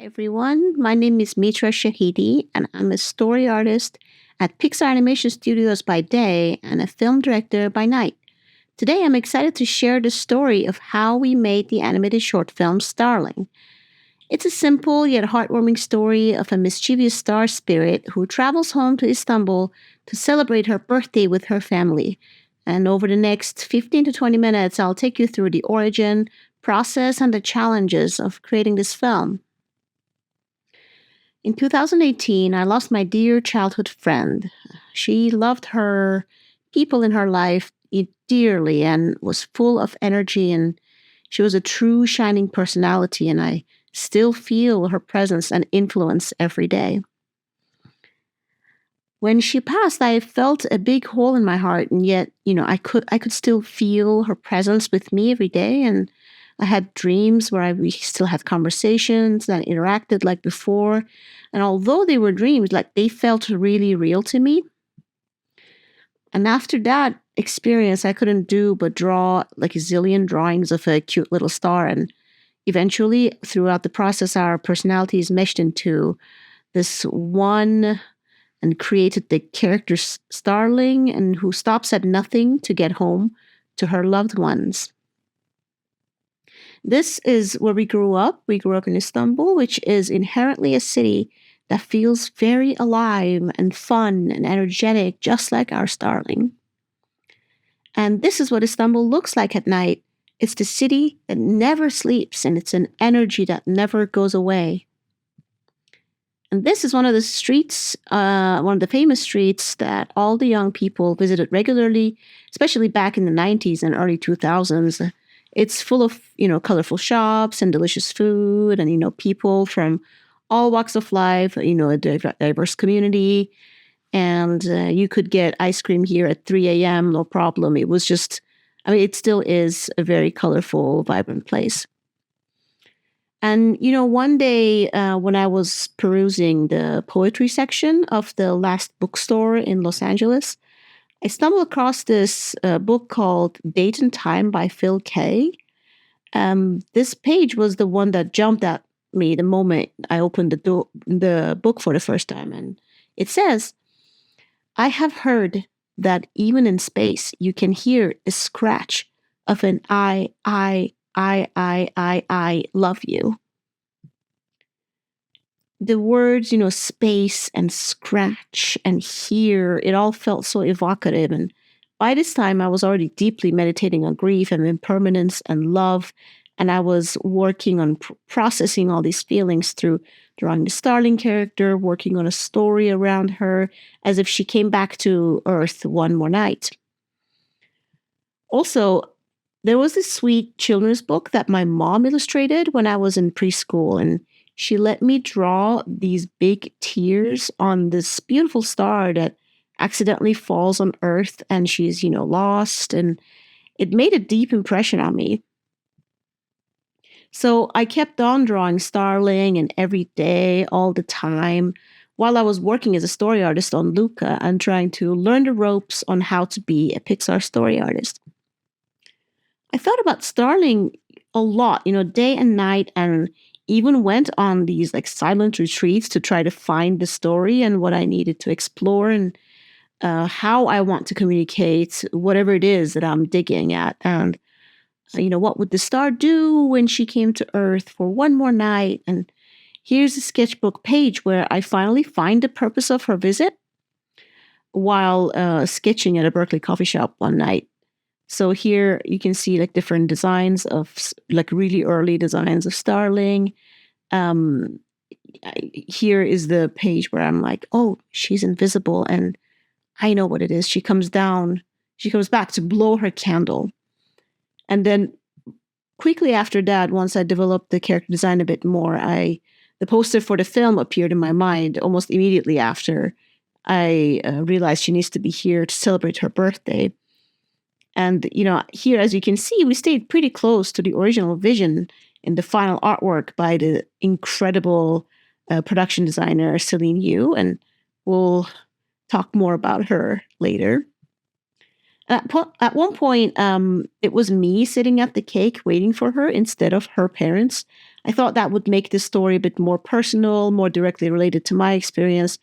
Everyone. My name is Mitra Shahidi, and I'm a story artist at Pixar Animation Studios by day and a film director by night. Today, I'm excited to share the story of how we made the animated short film Starling. It's a simple yet heartwarming story of a mischievous star spirit who travels home to Istanbul to celebrate her birthday with her family. And over the next 15 to 20 minutes, I'll take you through the origin, process, and the challenges of creating this film. In 2018, I lost my dear childhood friend. She loved her people in her life dearly and was full of energy, and she was a true shining personality, and I still feel her presence and influence every day. When she passed, I felt a big hole in my heart, and yet, I could still feel her presence with me every day, and I had dreams where we still had conversations and interacted like before. And although they were dreams, like they felt really real to me. And after that experience, I couldn't do but draw like a zillion drawings of a cute little star. And eventually, throughout the process, our personalities meshed into this one and created the character Starling, and who stops at nothing to get home to her loved ones. This is where we grew up. We grew up in Istanbul, which is inherently a city that feels very alive and fun and energetic, just like our Starling. And this is what Istanbul looks like at night. It's the city that never sleeps, and it's an energy that never goes away. And this is one of the streets, one of the famous streets that all the young people visited regularly, especially back in the 90s and early 2000s. It's full of, colorful shops and delicious food and, people from all walks of life, a diverse community. And you could get ice cream here at 3 a.m., no problem. It was just, it still is a very colorful, vibrant place. And, one day when I was perusing the poetry section of the last bookstore in Los Angeles, I stumbled across this book called Date and Time by Phil Kay. This page was the one that jumped at me the moment I opened the book for the first time. And it says, I have heard that even in space, you can hear the scratch of an I love you. The words, space and scratch and hear, it all felt so evocative. And by this time, I was already deeply meditating on grief and impermanence and love. And I was working on processing all these feelings through drawing the Starling character, working on a story around her, as if she came back to Earth one more night. Also, there was this sweet children's book that my mom illustrated when I was in preschool, and she let me draw these big tears on this beautiful star that accidentally falls on Earth, and she's, lost, and it made a deep impression on me. So I kept on drawing Starling and every day, all the time, while I was working as a story artist on Luca and trying to learn the ropes on how to be a Pixar story artist. I thought about Starling a lot, day and night, and even went on these like silent retreats to try to find the story and what I needed to explore and how I want to communicate whatever it is that I'm digging at. And what would the star do when she came to Earth for one more night? And here's a sketchbook page where I finally find the purpose of her visit while sketching at a Berkeley coffee shop one night. So here you can see like different designs of like really early designs of Starling. Here is the page where I'm like, oh, she's invisible, and I know what it is. She comes back to blow her candle. And then quickly after that, once I developed the character design a bit more, the poster for the film appeared in my mind almost immediately after I realized she needs to be here to celebrate her birthday. And, here, as you can see, we stayed pretty close to the original vision in the final artwork by the incredible production designer, Celine Yu, and we'll talk more about her later. At one point, it was me sitting at the cake waiting for her instead of her parents. I thought that would make the story a bit more personal, more directly related to my experience,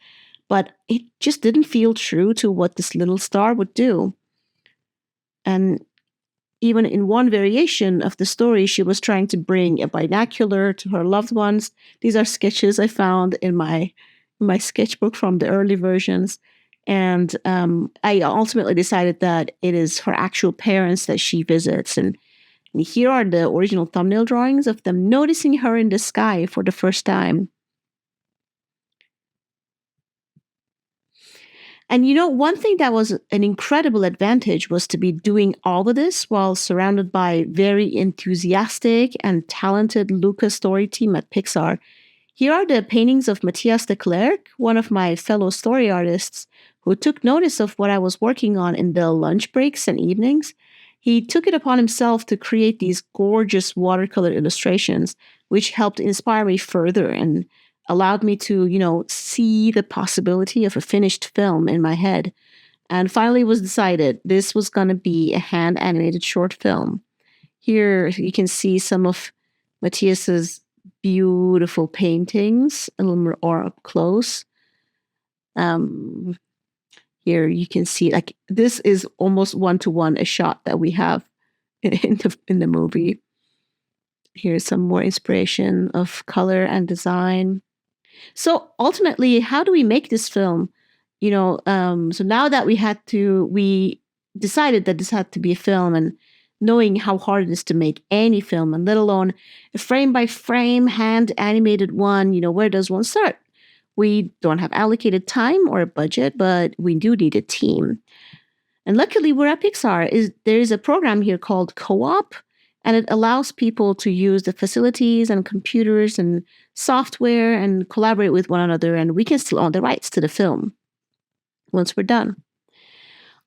but it just didn't feel true to what this little star would do. And even in one variation of the story, she was trying to bring a binocular to her loved ones. These are sketches I found in my sketchbook from the early versions. And I ultimately decided that it is her actual parents that she visits. And here are the original thumbnail drawings of them noticing her in the sky for the first time. And one thing that was an incredible advantage was to be doing all of this while surrounded by very enthusiastic and talented Lucas story team at Pixar. Here are the paintings of Matthias De Clercq, one of my fellow story artists, who took notice of what I was working on in the lunch breaks and evenings. He took it upon himself to create these gorgeous watercolor illustrations, which helped inspire me further and allowed me to, see the possibility of a finished film in my head. And finally, it was decided this was going to be a hand animated short film. Here you can see some of Matthias's beautiful paintings a little more up close. Um, Here you can see like this is almost one to one a shot that we have in the movie. Here's some more inspiration of color and design. So ultimately, how do we make this film? So now that we decided that this had to be a film, and knowing how hard it is to make any film, and let alone a frame by frame hand animated one, where does one start? We don't have allocated time or a budget, but we do need a team. And luckily, we're at Pixar. There is a program here called Co-op, and it allows people to use the facilities and computers and software and collaborate with one another, and we can still own the rights to the film once we're done.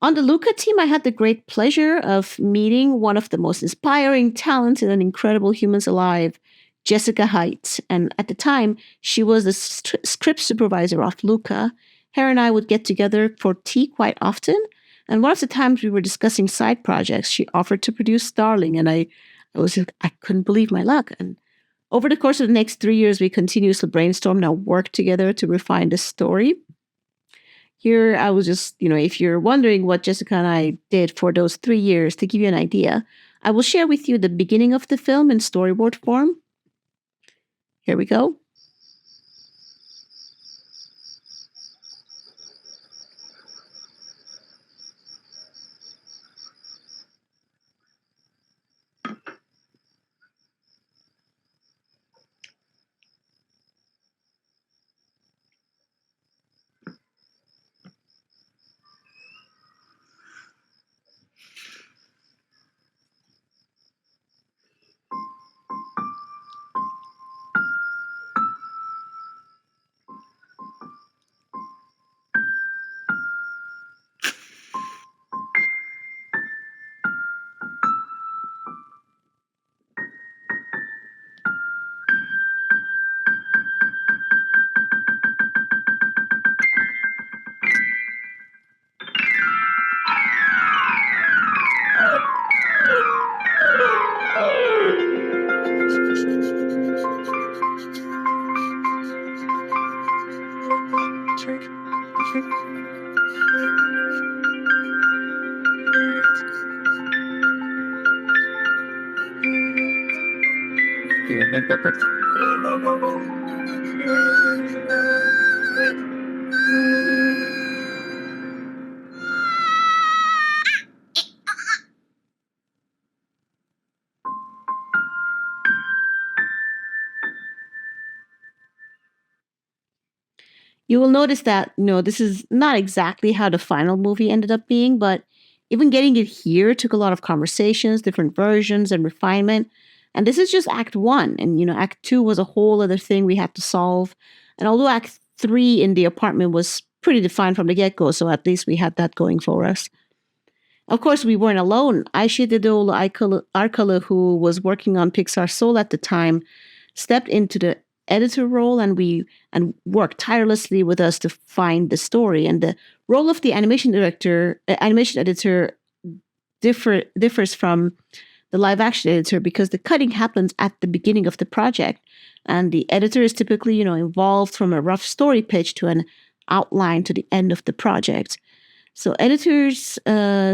On the Luca team, I had the great pleasure of meeting one of the most inspiring, talented, and incredible humans alive, Jessica Heidt. And at the time, she was the script supervisor of Luca. Her and I would get together for tea quite often. And one of the times we were discussing side projects, she offered to produce Starling, and I couldn't believe my luck. And over the course of the next 3 years, we continuously brainstormed and worked together to refine the story. Here, I was just, if you're wondering what Jessica and I did for those 3 years, to give you an idea, I will share with you the beginning of the film in storyboard form. Here we go. You will notice that, this is not exactly how the final movie ended up being, but even getting it here took a lot of conversations, different versions, and refinement. And this is just Act 1. And, Act 2 was a whole other thing we had to solve. And although Act 3 in the apartment was pretty defined from the get go, so at least we had that going for us. Of course, we weren't alone. Ayşe Dedeoğlu Arkalı, who was working on Pixar Soul at the time, stepped into the editor role, and worked tirelessly with us to find the story. And the role of the animation editor differs from the live action editor because the cutting happens at the beginning of the project, and the editor is typically, involved from a rough story pitch to an outline to the end of the project. So editors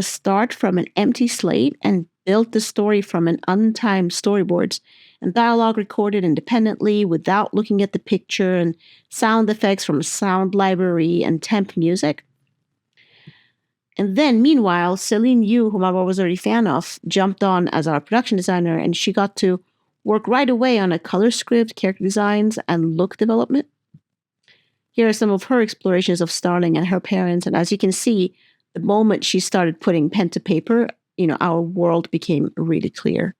start from an empty slate and build the story from an untimed storyboards and dialogue recorded independently without looking at the picture, and sound effects from a sound library and temp music. And then, meanwhile, Celine Yu, whom I was already a fan of, jumped on as our production designer, and she got to work right away on a color script, character designs, and look development. Here are some of her explorations of Starling and her parents, and as you can see, the moment she started putting pen to paper, our world became really clear.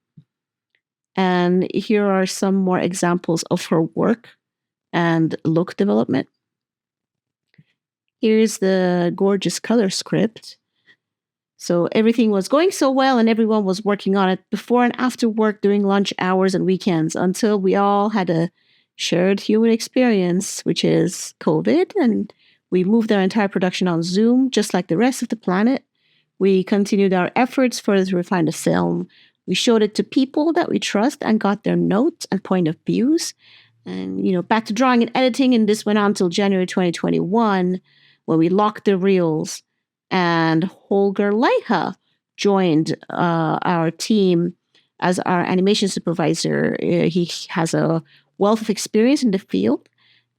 And here are some more examples of her work and look development. Here's the gorgeous color script. So everything was going so well and everyone was working on it before and after work during lunch hours and weekends until we all had a shared human experience, which is COVID. And we moved our entire production on Zoom, just like the rest of the planet. We continued our efforts further to refine the film. We showed it to people that we trust and got their notes and point of views. And, back to drawing and editing. And this went on until January 2021, when we locked the reels. And Holger Leiha joined our team as our animation supervisor. He has a wealth of experience in the field.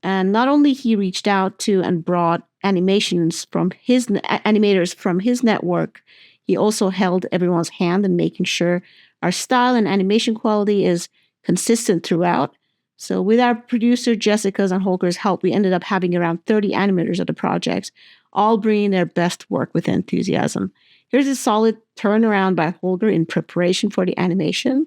And not only he reached out to and brought animations from his animators from his network, he also held everyone's hand in making sure our style and animation quality is consistent throughout. So with our producer Jessica's and Holger's help, we ended up having around 30 animators of the projects, all bringing their best work with enthusiasm. Here's a solid turnaround by Holger in preparation for the animation.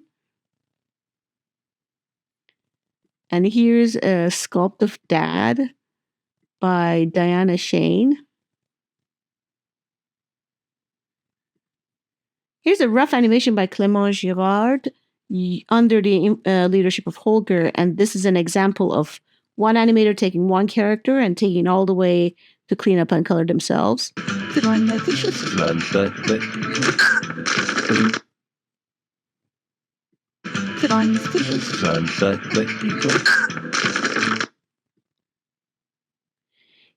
And here's a sculpt of Dad by Diana Shane. Here's a rough animation by Clément Girard under the leadership of Holger. And this is an example of one animator taking one character and taking all the way to clean up and color themselves.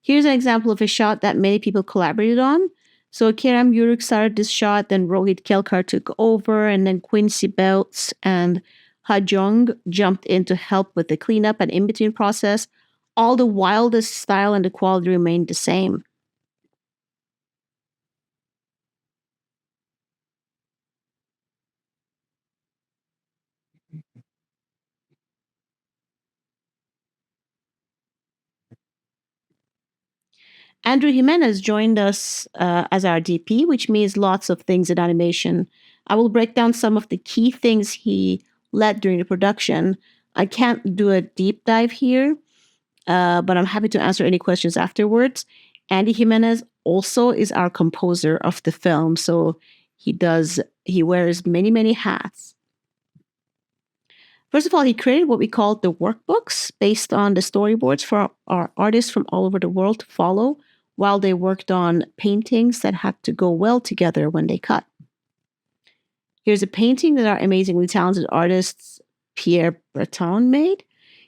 Here's an example of a shot that many people collaborated on. So Kerem Yuruk started this shot, then Rohit Kelkar took over, and then Quincy Belts and Hajong jumped in to help with the cleanup and in-between process. All the while the style and the quality remained the same. Andrew Jimenez joined us as our DP, which means lots of things in animation. I will break down some of the key things he led during the production. I can't do a deep dive here, but I'm happy to answer any questions afterwards. Andy Jimenez also is our composer of the film, so he wears many, many hats. First of all, he created what we call the workbooks based on the storyboards for our artists from all over the world to follow while they worked on paintings that had to go well together when they cut. Here's a painting that our amazingly talented artist Pierre Breton made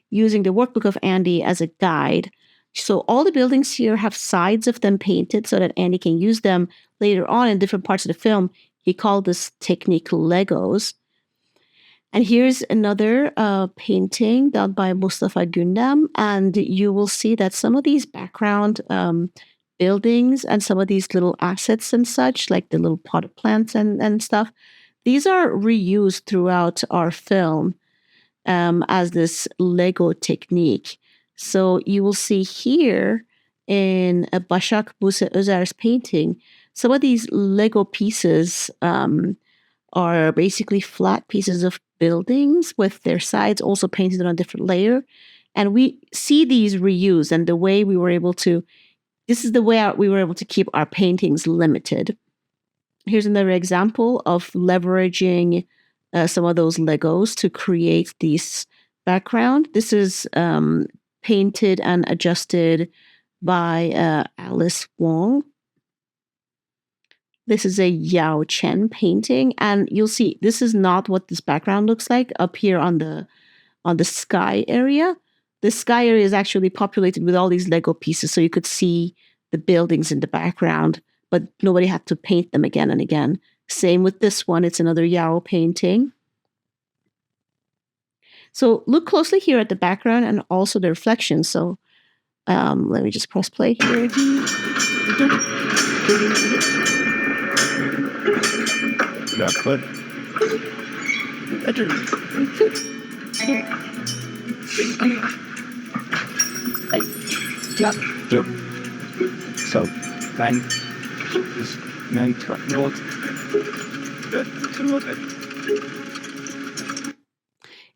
using the workbook of Andy as a guide. So all the buildings here have sides of them painted so that Andy can use them later on in different parts of the film. He called this technique Legos. And here's another painting done by Mustafa Gundam. And you will see that some of these background buildings and some of these little assets and such, like the little potted plants and stuff, these are reused throughout our film as this Lego technique. So you will see here in a Başak Buse Özer's painting, some of these Lego pieces are basically flat pieces of buildings with their sides also painted on a different layer. And we see these reused, and the way we were able to, this is the way we were able to keep our paintings limited. Here's another example of leveraging some of those Legos to create this background. This is painted and adjusted by Alice Wong. This is a Yao Chen painting, and you'll see this is not what this background looks like up here on the sky area. The sky area is actually populated with all these Lego pieces, so you could see the buildings in the background, but nobody had to paint them again and again. Same with this one. It's another Yao painting. So look closely here at the background and also the reflection. So let me just press play here. So,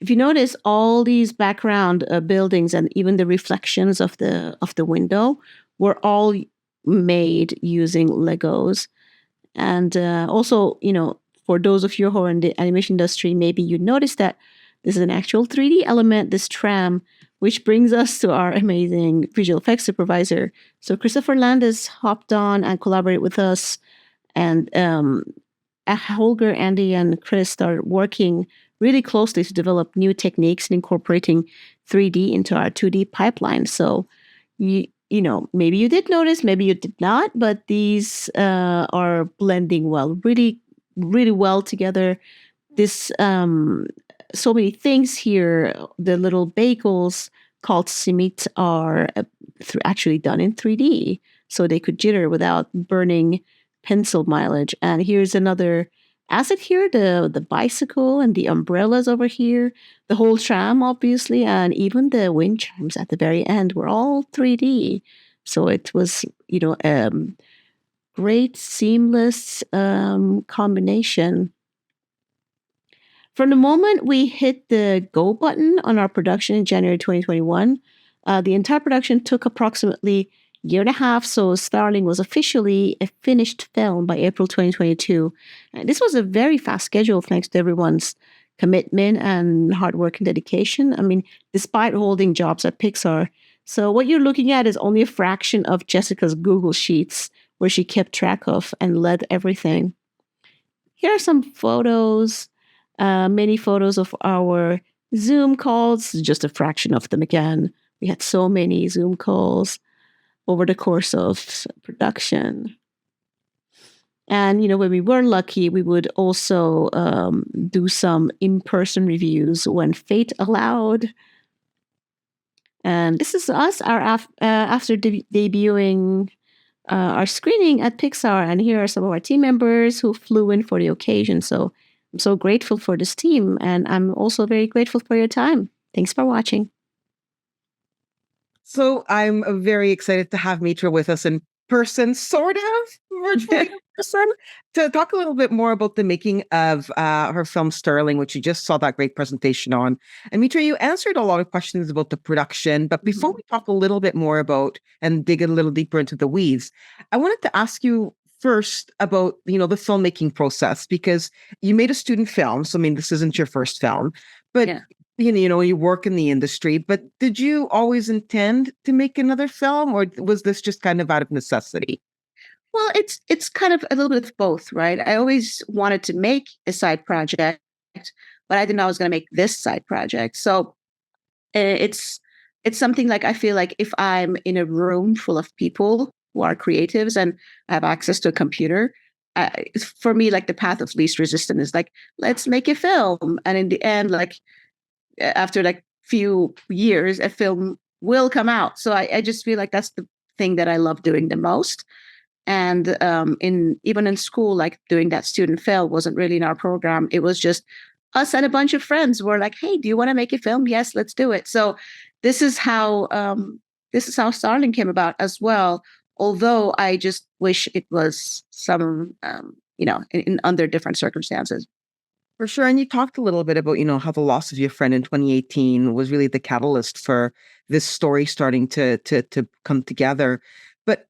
if you notice, all these background buildings and even the reflections of the window were all made using Legos. And also, for those of you who are in the animation industry, maybe you noticed that this is an actual 3D element, this tram, which brings us to our amazing visual effects supervisor. So Christopher Landis hopped on and collaborated with us, and Holger, Andy, and Chris started working really closely to develop new techniques and incorporating 3D into our 2D pipeline. So maybe you did notice, maybe you did not, but these are blending well, really, really well together. This so many things here. The little bagels called simit are actually done in 3D, so they could jitter without burning pencil mileage. And here's another asset here: the bicycle and the umbrellas over here, the whole tram, obviously, and even the wind chimes at the very end were all 3D. So it was, great seamless combination. From the moment we hit the go button on our production in January 2021, the entire production took approximately a year and a half, so Starling was officially a finished film by April 2022. And this was a very fast schedule thanks to everyone's commitment and hard work and dedication. I mean, despite holding jobs at Pixar. So what you're looking at is only a fraction of Jessica's Google Sheets, where she kept track of and led everything. Here are some photos. Many photos of our Zoom calls, just a fraction of them again. We had so many Zoom calls over the course of production. And, when we were lucky, we would also do some in-person reviews when fate allowed. And this is us after debuting our screening at Pixar. And here are some of our team members who flew in for the occasion. So I'm so grateful for this team, and I'm also very grateful for your time. Thanks for watching. So I'm very excited to have Mitra with us in person, sort of virtually in person, to talk a little bit more about the making of her film Starling, which you just saw that great presentation on. And Mitra, you answered a lot of questions about the production, but before we talk a little bit more about and dig a little deeper into the weeds, I wanted to ask you first about, the filmmaking process, because you made a student film. So, I mean, this isn't your first film, but Yeah. you work in the industry, but did you always intend to make another film, or was this just kind of out of necessity? Well, it's kind of a little bit of both, right? I always wanted to make a side project, but I didn't know I was going to make this side project. So it's something like I feel like if I'm in a room full of people who are creatives and have access to a computer, for me, like the path of least resistance is like, let's make a film, and in the end, like after like few years, a film will come out. So I just feel like that's the thing that I love doing the most. And even in school, like doing that student film wasn't really in our program. It was just us and a bunch of friends were like, "Hey, do you want to make a film? Yes, let's do it." So this is how Starling came about as well. Although I just wish it was some in under different circumstances. For sure. And you talked a little bit about, how the loss of your friend in 2018 was really the catalyst for this story starting to come together. But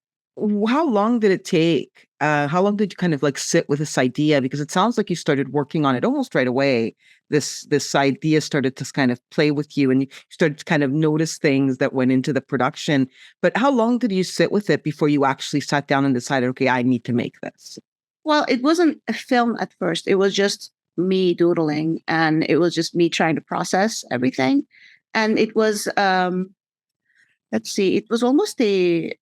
how long did it take? How long did you kind of like sit with this idea? Because it sounds like you started working on it almost right away. This idea started to kind of play with you, and you started to kind of notice things that went into the production. But how long did you sit with it before you actually sat down and decided, okay, I need to make this? Well, it wasn't a film at first. It was just me doodling, and it was just me trying to process everything. And it was, let's see, it was almost a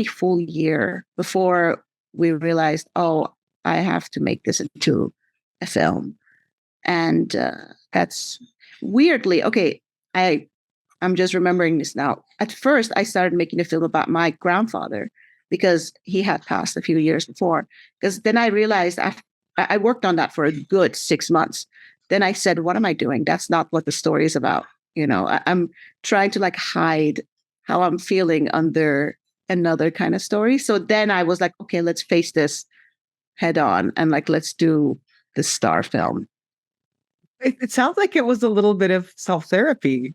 full year before we realized, oh, I have to make this into a film. And that's weirdly okay. I I'm just remembering this now. At first, I started making a film about my grandfather because he had passed a few years before. Because then I realized I worked on that for a good 6 months. Then I said, "What am I doing? That's not what the story is about." I'm trying to like hide how I'm feeling under another kind of story. So then I was like, "Okay, let's face this head on and like let's do the star film." It sounds like it was a little bit of self-therapy.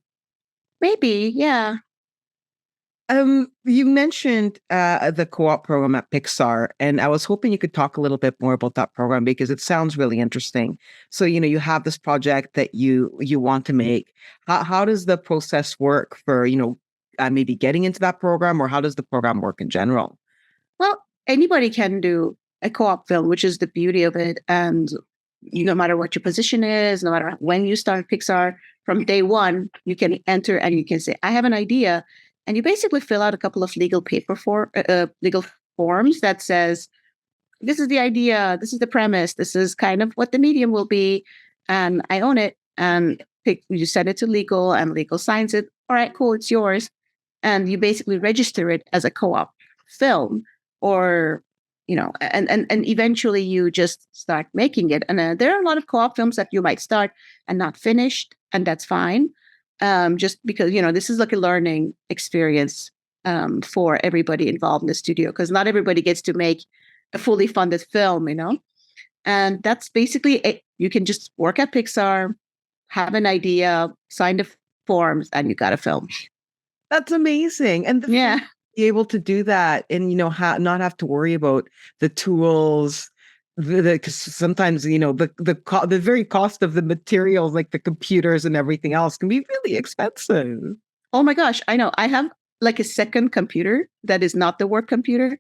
Maybe, yeah. You mentioned the co-op program at Pixar, and I was hoping you could talk a little bit more about that program because it sounds really interesting. So, you have this project that you want to make. How does the process work for, maybe getting into that program, or how does the program work in general? Well, anybody can do a co-op film, which is the beauty of it. And no matter what your position is, no matter when you start Pixar, from day one, you can enter and you can say, "I have an idea," and you basically fill out a couple of legal forms that says, "This is the idea, this is the premise, this is kind of what the medium will be, and I own it." And you send it to legal, and legal signs it. All right, cool, it's yours, and you basically register it as a co-op film, or and eventually you just start making it. And there are a lot of co-op films that you might start and not finished, and that's fine. Just because this is like a learning experience for everybody involved in the studio, because not everybody gets to make a fully funded film. And that's basically it. You can just work at Pixar, have an idea, sign the forms, and you got a film. That's amazing. And Yeah. be able to do that and, not have to worry about the tools, because sometimes, the very cost of the materials, like the computers and everything else, can be really expensive. Oh my gosh, I know. I have like a second computer that is not the work computer.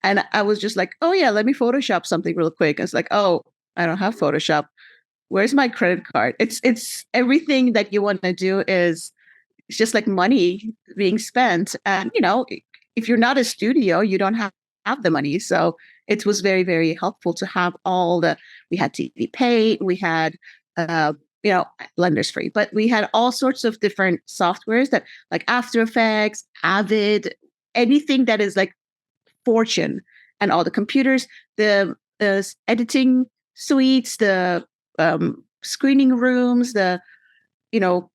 And I was just like, oh yeah, let me Photoshop something real quick. It's like, oh, I don't have Photoshop. Where's my credit card? It's everything that you want to do is it's just like money being spent. And if you're not a studio, you don't have the money. So it was very, very helpful to have we had TV Pay, we had uh, Blender's free, but we had all sorts of different softwares that like After Effects, Avid, anything that is like fortune, and all the computers, the editing suites, the screening rooms, the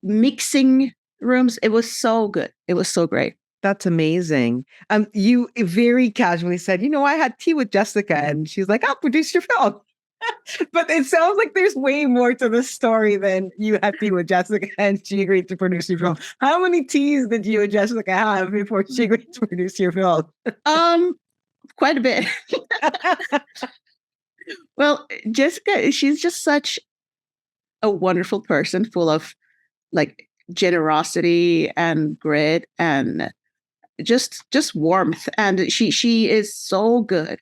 mixing rooms. It was so good. It was so great. That's amazing. You very casually said, I had tea with Jessica, and she's like, "I'll produce your film." But it sounds like there's way more to the story than you had tea with Jessica and she agreed to produce your film. How many teas did you and Jessica have before she agreed to produce your film? Quite a bit. Well, Jessica, she's just such a wonderful person, full of like generosity and grit and just warmth. And she is so good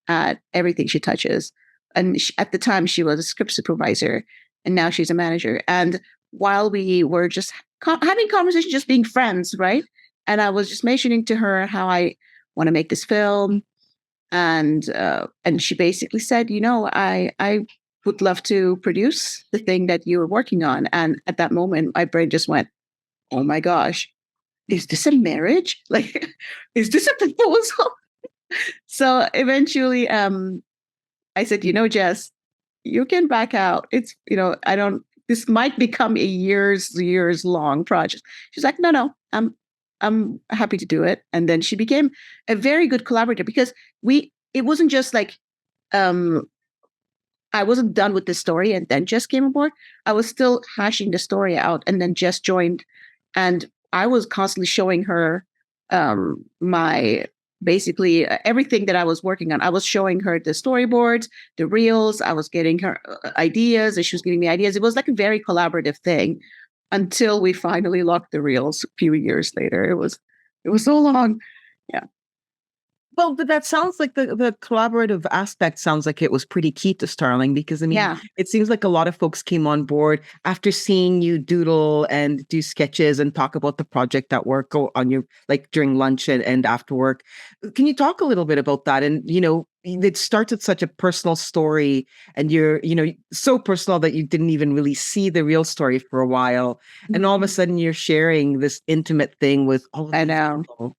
at everything she touches. And at the time, she was a script supervisor, and now she's a manager. And while we were just having conversation, just being friends, right? And I was just mentioning to her how I want to make this film, and she basically said, I would love to produce the thing that you were working on. And at that moment, my brain just went, oh my gosh, is this a marriage? Like, is this a proposal? So eventually, I said, Jess, you can back out. It's, I don't, this might become a years long project. She's like, no, I'm happy to do it. And then she became a very good collaborator, because it wasn't just like, I wasn't done with the story and then Jess came aboard. I was still hashing the story out, and then Jess joined, and I was constantly showing her my basically everything that I was working on. I was showing her the storyboards, the reels. I was getting her ideas, and she was giving me ideas. It was like a very collaborative thing until we finally locked the reels a few years later. It was so long. Yeah. Well, but that sounds like the collaborative aspect sounds like it was pretty key to Starling because I mean, Yeah. it seems like a lot of folks came on board after seeing you doodle and do sketches and talk about the project at work or on your like during lunch and after work. Can you talk a little bit about that? And it starts with such a personal story, and you're so personal that you didn't even really see the real story for a while, and all of a sudden you're sharing this intimate thing with all of I these know. people.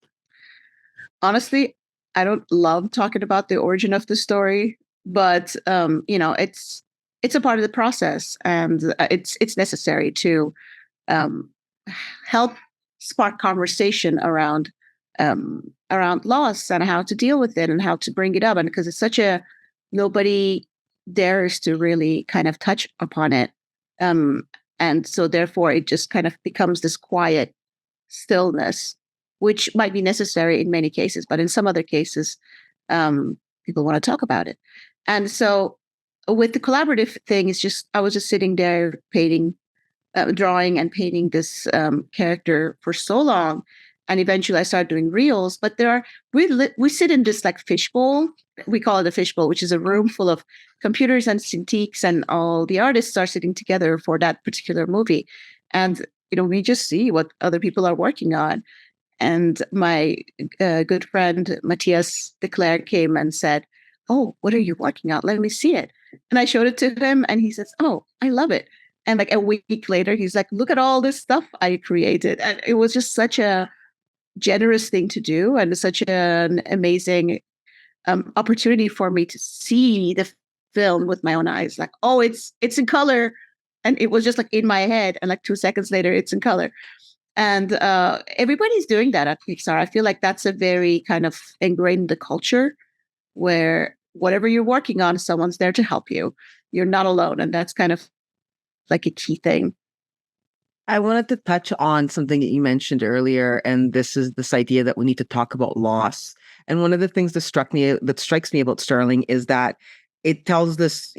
Honestly, I don't love talking about the origin of the story, but it's a part of the process, and it's necessary to um, help spark conversation around loss and how to deal with it and how to bring it up, and because it's such a nobody dares to really kind of touch upon it, um, and so therefore it just kind of becomes this quiet stillness, which might be necessary in many cases, but in some other cases, people want to talk about it. And so with the collaborative thing, it's just, I was just sitting there painting, drawing and painting this character for so long. And eventually I started doing reels, but we sit in this like fishbowl. We call it a fishbowl, which is a room full of computers and Cintiqs, and all the artists are sitting together for that particular movie. And we just see what other people are working on. And my good friend Matthias De Clercq came and said, "Oh, what are you working on? Let me see it." And I showed it to him, and he says, "Oh, I love it." And like a week later, he's like, "Look at all this stuff I created." And it was just such a generous thing to do, and such an amazing opportunity for me to see the film with my own eyes. Like, oh, it's in color, and it was just like in my head, and like 2 seconds later, it's in color. And everybody's doing that at Pixar. I feel like that's a very kind of ingrained in the culture, where whatever you're working on, someone's there to help you. You're not alone, and that's kind of like a key thing. I wanted to touch on something that you mentioned earlier, and this is this idea that we need to talk about loss. And one of the things that strikes me about Starling is that it tells this,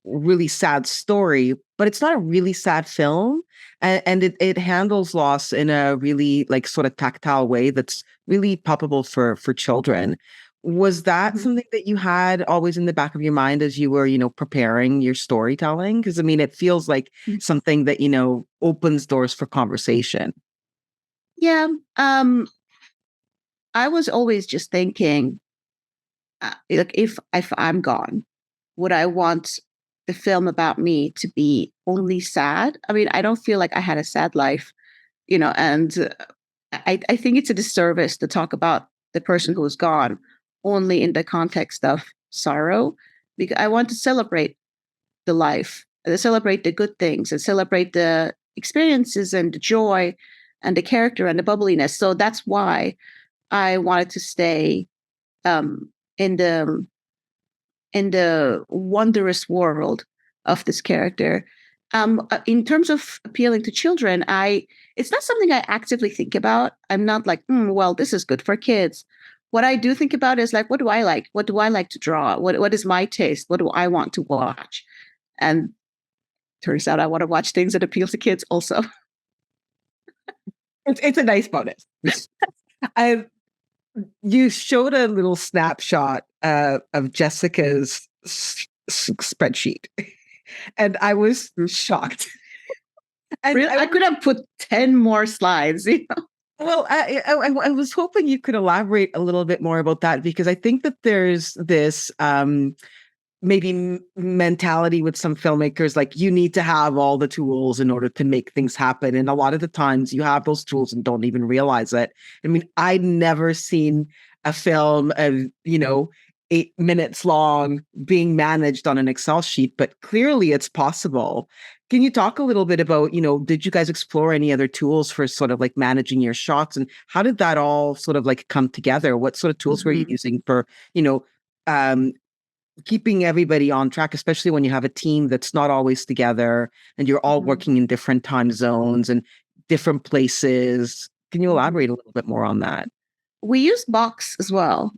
really sad story, but it's not a really sad film. And it handles loss in a really like sort of tactile way that's really palpable for children. Was that Mhm. something that you had always in the back of your mind as you were, preparing your storytelling? Because I mean, it feels like something that, opens doors for conversation. Yeah. I was always just thinking, like, if I'm gone, would I want the film about me to be only sad? I mean, I don't feel like I had a sad life, and I think it's a disservice to talk about the person who is gone only in the context of sorrow, because I want to celebrate the life, and celebrate the good things, and celebrate the experiences and the joy and the character and the bubbliness. So that's why I wanted to stay um, in the wondrous world of this character. In terms of appealing to children, it's not something I actively think about. I'm not like, well, this is good for kids. What I do think about is like, what do I like? What do I like to draw? What is my taste? What do I want to watch? And turns out I want to watch things that appeal to kids also. It's a nice bonus. I You showed a little snapshot of Jessica's spreadsheet, and I was shocked. And Really, I could have put 10 more slides. well, I was hoping you could elaborate a little bit more about that because I think that there's this maybe mentality with some filmmakers like you need to have all the tools in order to make things happen, and a lot of the times you have those tools and don't even realize it. I mean, I'd never seen a film of 8 minutes long being managed on an Excel sheet, but clearly it's possible. Can you talk a little bit about, did you guys explore any other tools for sort of like managing your shots, and how did that all sort of like come together? What sort of tools were you using for, um, keeping everybody on track, especially when you have a team that's not always together and you're all working in different time zones and different places? Can you elaborate a little bit more on that? We used Box as well.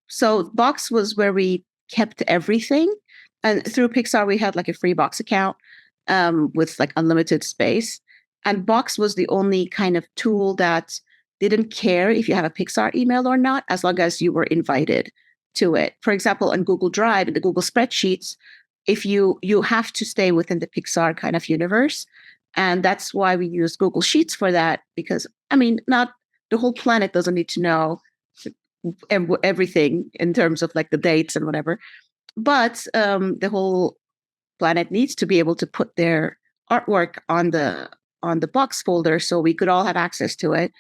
So Box was where we kept everything. And through Pixar, we had like a free Box account with like unlimited space. And Box was the only kind of tool that didn't care if you have a Pixar email or not, as long as you were invited to it. For example, on Google Drive, in the Google spreadsheets, if you have to stay within the Pixar kind of universe. And that's why we use Google Sheets for that, because I mean, not the whole planet doesn't need to know everything in terms of like the dates and whatever. But the whole planet needs to be able to put their artwork on the box folder so we could all have access to it.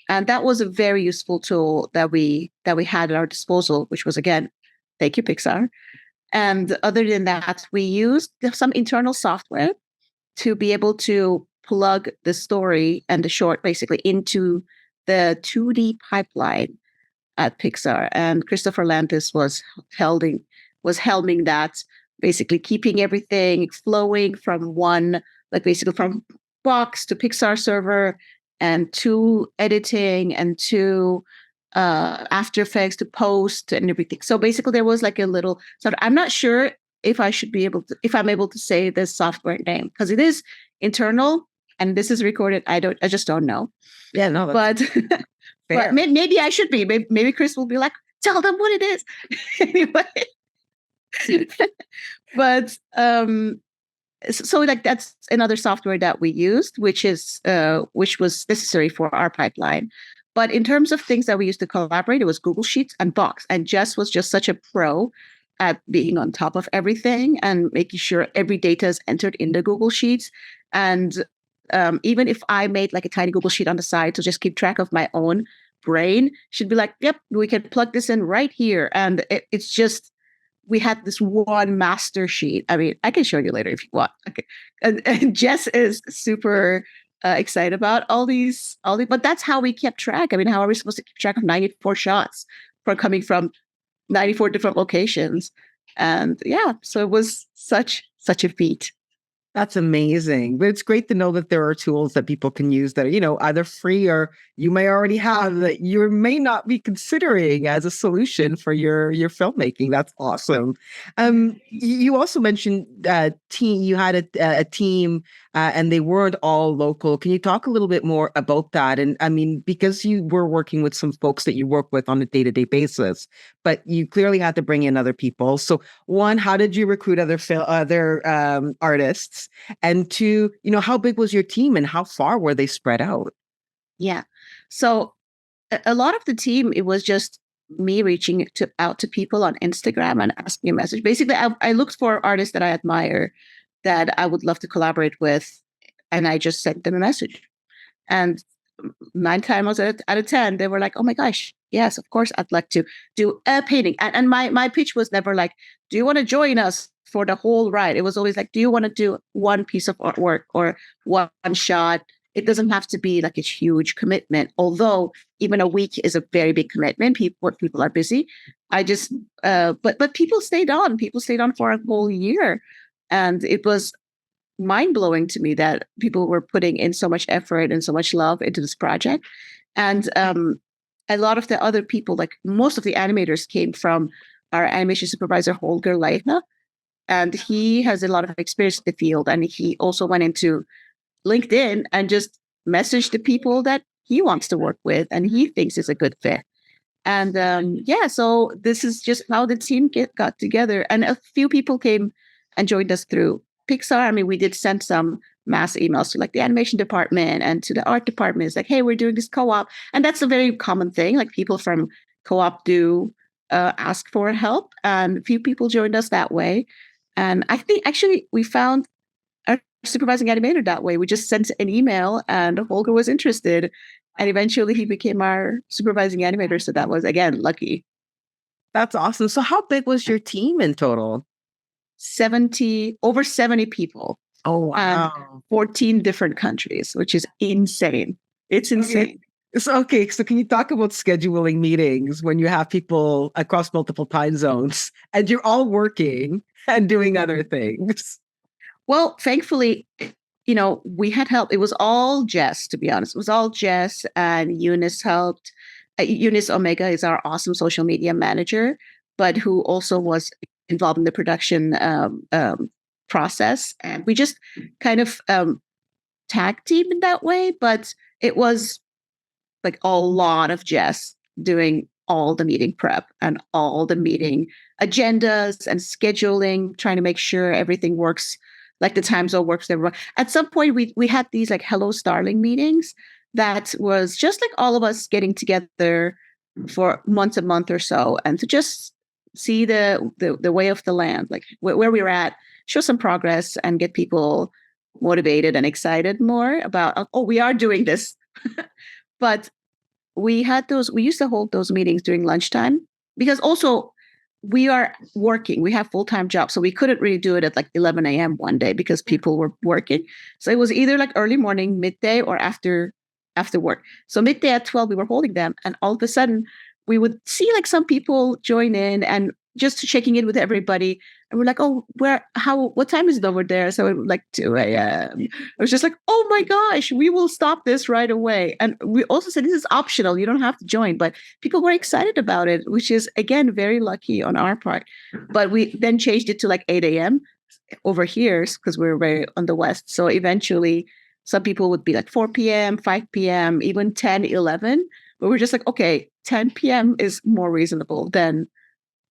And that was a very useful tool that we had at our disposal, which was, again, thank you, Pixar. And other than that, we used some internal software to be able to plug the story and the short basically into the 2D pipeline at Pixar. And Christopher Lantis was helming that, basically keeping everything flowing from one, like basically from box to Pixar server and to editing and to After Effects to post and everything. So basically there was like a little sort of, I'm not sure if I'm able to say this software name, because it is internal and this is recorded. I just don't know. Yeah, no, but but maybe I should be. Maybe Chris will be like, tell them what it is. Anyway. But so like that's another software that we used, which was necessary for our pipeline. But in terms of things that we used to collaborate, it was Google Sheets and Box. And Jess was just such a pro at being on top of everything and making sure every data is entered in the Google Sheets. And even if I made like a tiny Google Sheet on the side to just keep track of my own brain, she'd be like, yep, we can plug this in right here. And it's just, we had this one master sheet. I mean, I can show you later if you want. Okay. And Jess is super excited about all these, but that's how we kept track. I mean, how are we supposed to keep track of 94 shots coming from 94 different locations? And yeah, so it was such a feat. That's amazing. But it's great to know that there are tools that people can use that are, either free or you may already have that you may not be considering as a solution for your filmmaking. That's awesome. You also mentioned team. You had a team, and they weren't all local. Can you talk a little bit more about that? And I mean, because you were working with some folks that you work with on a day-to-day basis, but you clearly had to bring in other people. So one, how did you recruit other artists? And two, how big was your team and how far were they spread out? Yeah. So a lot of the team, it was just me reaching out to people on Instagram and asking a message. Basically, I looked for artists that I admire that I would love to collaborate with, and I just sent them a message. And 9 times out of 10, they were like, oh my gosh, yes, of course, I'd like to do a painting. And my pitch was never like, do you want to join us for the whole ride? It was always like, do you want to do one piece of artwork or one shot? It doesn't have to be like a huge commitment, although even a week is a very big commitment. People are busy. I just, but people stayed on. People stayed on for a whole year. And it was mind-blowing to me that people were putting in so much effort and so much love into this project. And a lot of the other people, like most of the animators, came from our animation supervisor, Holger Leitner. And he has a lot of experience in the field. And he also went into LinkedIn and just messaged the people that he wants to work with and he thinks is a good fit. And so this is just how the team got together. And a few people came and joined us through Pixar. I mean, we did send some mass emails to like the animation department and to the art department. It's like, hey, we're doing this co-op. And that's a very common thing. Like people from co-op do ask for help. And a few people joined us that way. And I think actually we found our supervising animator that way. We just sent an email and Holger was interested. And eventually he became our supervising animator. So that was, again, lucky. That's awesome. So how big was your team in total? Over 70 people. Oh, wow. 14 different countries, which is insane. It's insane. Okay. So can you talk about scheduling meetings when you have people across multiple time zones and you're all working and doing other things? Well, thankfully, we had help. It was all Jess, to be honest. It was all Jess, and Eunice helped. Eunice Omega is our awesome social media manager, but who also was involved in the production process. And we just kind of tag team in that way, but it was like a lot of Jess doing all the meeting prep and all the meeting agendas and scheduling, trying to make sure everything works, like the time zone works for everyone. At some point, we had these like Hello Starling meetings that was just like all of us getting together for months, a month or so, and to just see the way of the land, like where we were at, show some progress, and get people motivated and excited more about, oh, we are doing this. But we used to hold those meetings during lunchtime, because also we are working, we have full-time jobs, so we couldn't really do it at like 11 a.m. one day because people were working. So it was either like early morning, midday, or after work. So midday at 12 we were holding them, and all of a sudden we would see like some people join in and just checking in with everybody. And we're like, oh, what time is it over there? So it was like 2 a.m. I was just like, oh my gosh, we will stop this right away. And we also said, this is optional. You don't have to join. But people were excited about it, which is, again, very lucky on our part. But we then changed it to like 8 a.m. over here because we were very on the West. So eventually some people would be like 4 p.m., 5 p.m., even 10, 11. But we're just like, okay, 10 p.m. is more reasonable than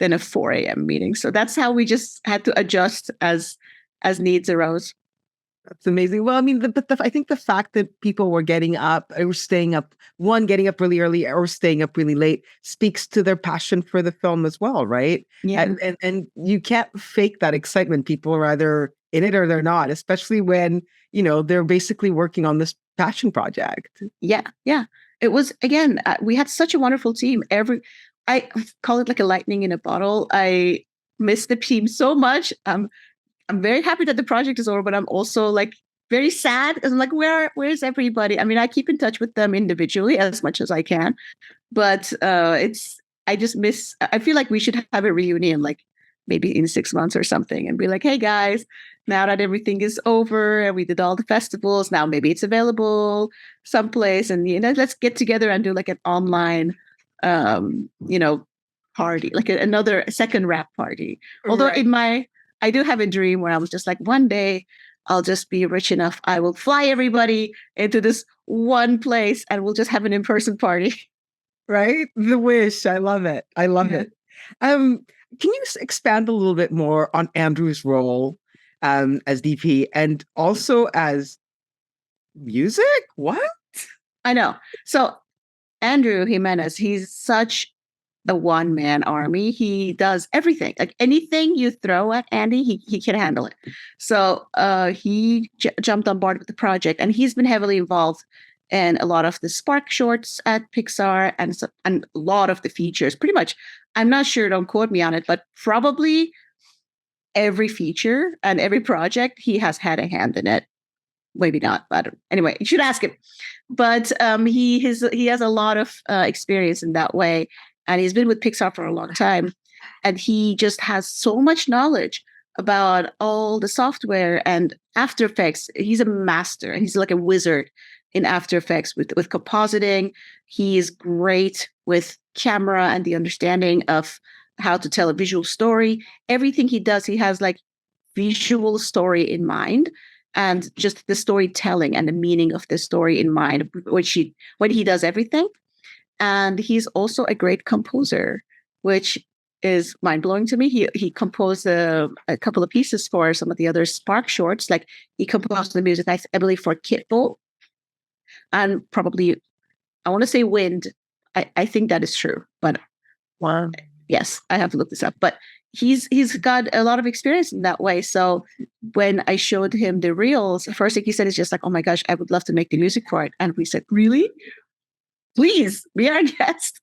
a 4 a.m. meeting. So that's how we just had to adjust as needs arose. That's amazing. Well, I mean, I think the fact that people were getting up or staying up, getting up really early or staying up really late, speaks to their passion for the film as well, right? Yeah. And you can't fake that excitement. People are either in it or they're not, especially when, they're basically working on this passion project. Yeah. It was, again, we had such a wonderful team. I call it like a lightning in a bottle. I miss the team so much. I'm very happy that the project is over, but I'm also like very sad. I'm like, where's everybody? I mean, I keep in touch with them individually as much as I can, but I just miss. I feel like we should have a reunion, like maybe in 6 months or something, and be like, hey guys, now that everything is over and we did all the festivals, now maybe it's available someplace, and let's get together and do like an online party, like another second rap party. Although Right. I do have a dream where I was just like, one day I'll just be rich enough, I will fly everybody into this one place and we'll just have an in-person party. Right? The wish. I love it. I love Yeah. it. Can you expand a little bit more on Andrew's role as DP and also as music? What? I know. So Andrew Jimenez, he's such a one-man army. He does everything. Like anything you throw at Andy, he can handle it. So he jumped on board with the project, and he's been heavily involved in a lot of the Spark shorts at Pixar and a lot of the features. Pretty much, I'm not sure, don't quote me on it, but probably every feature and every project, he has had a hand in it. Maybe not, but anyway, you should ask him. But he has a lot of experience in that way, and he's been with Pixar for a long time, and he just has so much knowledge about all the software and After Effects. He's a master, and he's like a wizard in After Effects with compositing. He is great with camera and the understanding of how to tell a visual story. Everything he does, he has like visual story in mind, and just the storytelling and the meaning of the story in mind, when he does everything. And he's also a great composer, which is mind-blowing to me. He composed a couple of pieces for some of the other Spark shorts. Like he composed the music, I believe, for Kit Bolt, and probably, I want to say Wind. I think that is true, but Wow. yes, I have to look this up. But he's got a lot of experience in that way. So when I showed him the reels, the first thing he said is just like, oh my gosh, I would love to make the music for it. And we said, really? Please be our guest.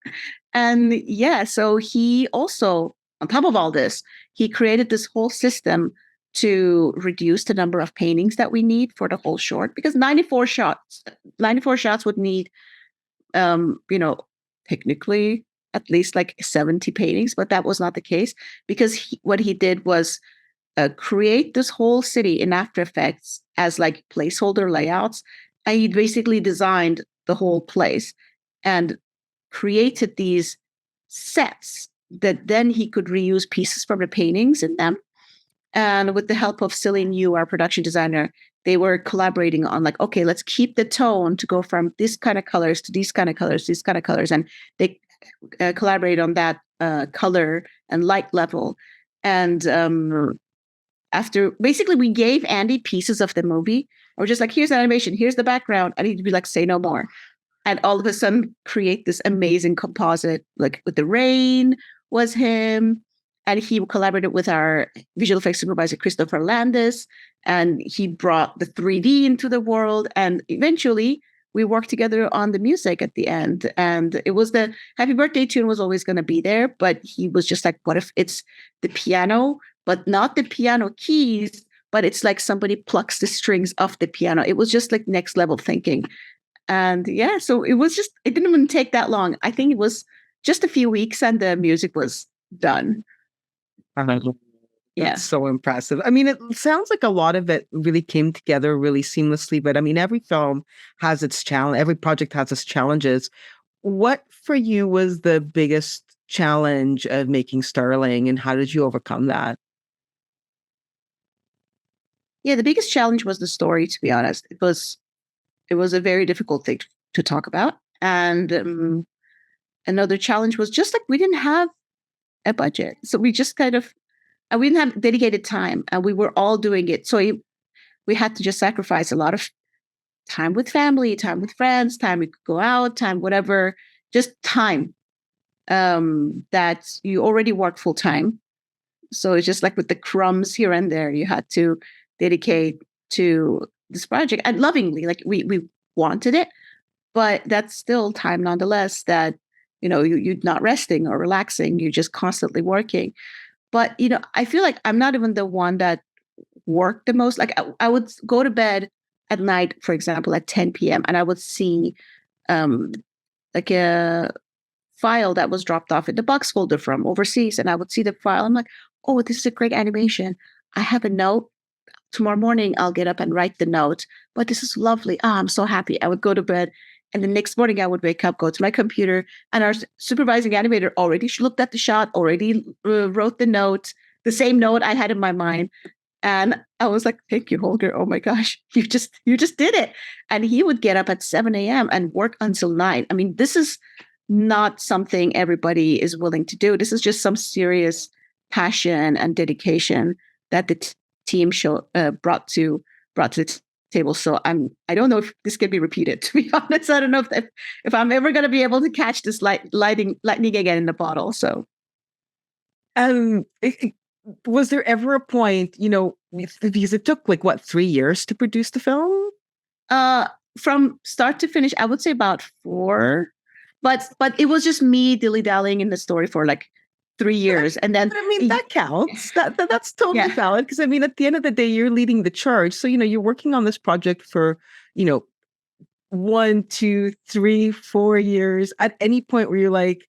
And yeah, so he also, on top of all this, he created this whole system to reduce the number of paintings that we need for the whole short, because 94 shots would need, technically at least like 70 paintings, but that was not the case, because what he did was create this whole city in After Effects as like placeholder layouts. And he basically designed the whole place and created these sets that then he could reuse pieces from the paintings in them. And with the help of Celine Yu, our production designer, they were collaborating on like, okay, let's keep the tone to go from this kind of colors to these kind of colors, these kind of colors. And they collaborate on that color and light level. And after basically we gave Andy pieces of the movie. Or just like, here's the animation, here's the background. I need to be like, say no more. And all of a sudden create this amazing composite, like with the rain was him. And he collaborated with our visual effects supervisor, Christopher Landis, and he brought the 3D into the world. And eventually we worked together on the music at the end. And it was the Happy Birthday tune was always going to be there, but he was just like, what if it's the piano, but not the piano keys, but it's like somebody plucks the strings off the piano. It was just like next level thinking. And yeah, so it didn't even take that long. I think it was just a few weeks and the music was done. Yeah. That's so impressive. I mean, it sounds like a lot of it really came together really seamlessly, but I mean, every film has its challenge. Every project has its challenges. What for you was the biggest challenge of making Starling, and how did you overcome that? Yeah, the biggest challenge was the story, to be honest. It was a very difficult thing to talk about. And another challenge was just like we didn't have a budget. So we just kind of, and we didn't have dedicated time, and we were all doing it. So we had to just sacrifice a lot of time with family, time with friends, time we could go out, time, whatever, just time that you already work full time. So it's just like with the crumbs here and there, you had to dedicate to this project, and lovingly, like we wanted it, but that's still time nonetheless that, you're not resting or relaxing. You're just constantly working. But, I feel like I'm not even the one that worked the most. Like I would go to bed at night, for example, at 10 p.m. and I would see like a file that was dropped off in the box folder from overseas. And I would see the file. I'm like, oh, this is a great animation. I have a note. Tomorrow morning, I'll get up and write the note. But this is lovely. Ah, I'm so happy. I would go to bed. And the next morning, I would wake up, go to my computer, and our supervising animator already looked at the shot, already wrote the note, the same note I had in my mind. And I was like, thank you, Holger. Oh my gosh, you just did it. And he would get up at 7 a.m. and work until 9. I mean, this is not something everybody is willing to do. This is just some serious passion and dedication that the team brought to the table. So I don't know if this can be repeated, to be honest. I don't know if I'm ever going to be able to catch this lightning again in the bottle. So was there ever a point, because it took like 3 years to produce the film? From start to finish, I would say about 4. But it was just me dilly-dallying in the story for like 3 years. And then, but I mean, that counts. That's totally valid. Because I mean, at the end of the day, you're leading the charge. So, you're working on this project for, 1, 2, 3, 4 years. At any point where you're like,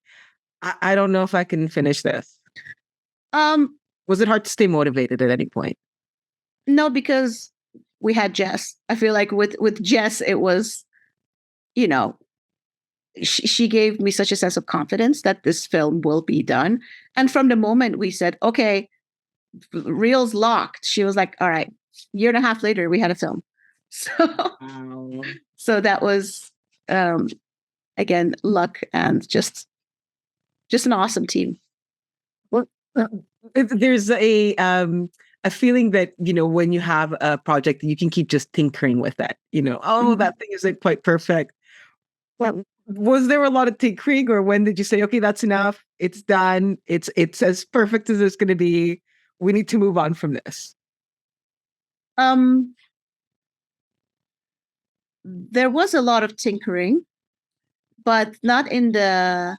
I don't know if I can finish this. Was it hard to stay motivated at any point? No, because we had Jess. I feel like with Jess, it was, she gave me such a sense of confidence that this film will be done. And from the moment we said, okay, reels locked, she was like, all right, 1.5 years later, we had a film. So that was, again, luck and just an awesome team. Well, there's a feeling that, when you have a project, you can keep just tinkering with it. That thing isn't quite perfect. Well, was there a lot of tinkering, or when did you say, okay, that's enough, it's done, it's as perfect as it's going to be, we need to move on from this? There was a lot of tinkering, but not in the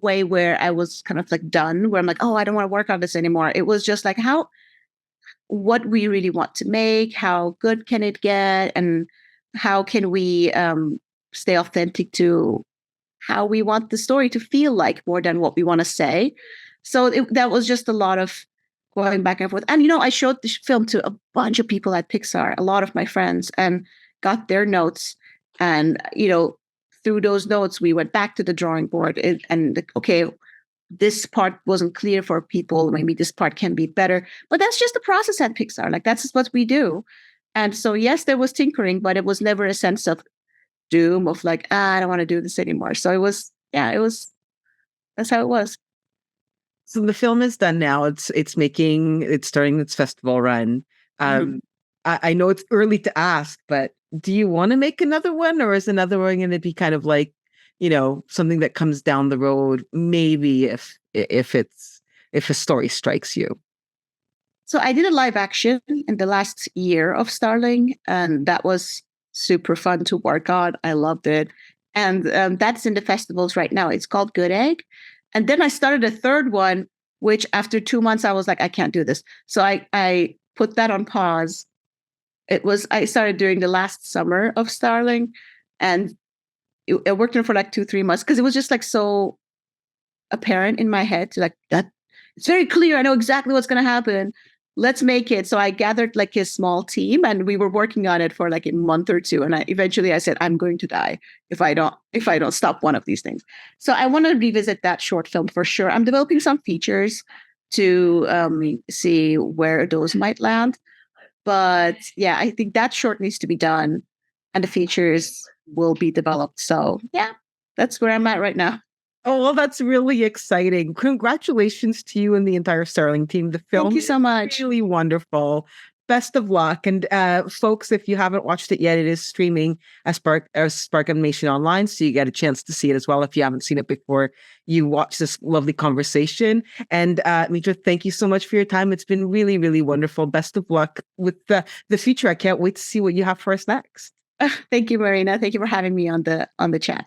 way where I was kind of like done, where I'm like, oh, I don't want to work on this anymore. It was just like what we really want to make, how good can it get, and how can we stay authentic to how we want the story to feel like more than what we want to say. So that was just a lot of going back and forth. And, I showed the film to a bunch of people at Pixar, a lot of my friends, and got their notes. And, through those notes, we went back to the drawing board and okay, this part wasn't clear for people. Maybe this part can be better. But that's just the process at Pixar. Like that's what we do. And so yes, there was tinkering, but it was never a sense of doom of like, I don't want to do this anymore. So it was, that's how it was. So the film is done now. It's starting its festival run. Mhm. I know it's early to ask, but do you want to make another one, or is another one going to be kind of like, something that comes down the road, maybe if a story strikes you? So I did a live action in the last year of Starling, and that was super fun to work on. I loved it. And that's in the festivals right now. It's called Good Egg. And then I started a third one, which after 2 months, I was like, I can't do this. So I put that on pause. I started during the last summer of Starling, and I worked on it for like 2-3 months because it was just like so apparent in my head, like that it's very clear. I know exactly what's going to happen. Let's make it. So I gathered like a small team, and we were working on it for like a month or two. And eventually I said, I'm going to die if I don't stop one of these things. So I want to revisit that short film for sure. I'm developing some features to see where those might land. But yeah, I think that short needs to be done, and the features will be developed. So yeah, that's where I'm at right now. Oh, well, that's really exciting. Congratulations to you and the entire Starling team. The film Thank you so much. is really wonderful. Best of luck. And folks, if you haven't watched it yet, it is streaming as Spark Animation Online, so you get a chance to see it as well if you haven't seen it before you watch this lovely conversation. And Mitra, thank you so much for your time. It's been really, really wonderful. Best of luck with the future. I can't wait to see what you have for us next. Thank you, Marina. Thank you for having me on the chat.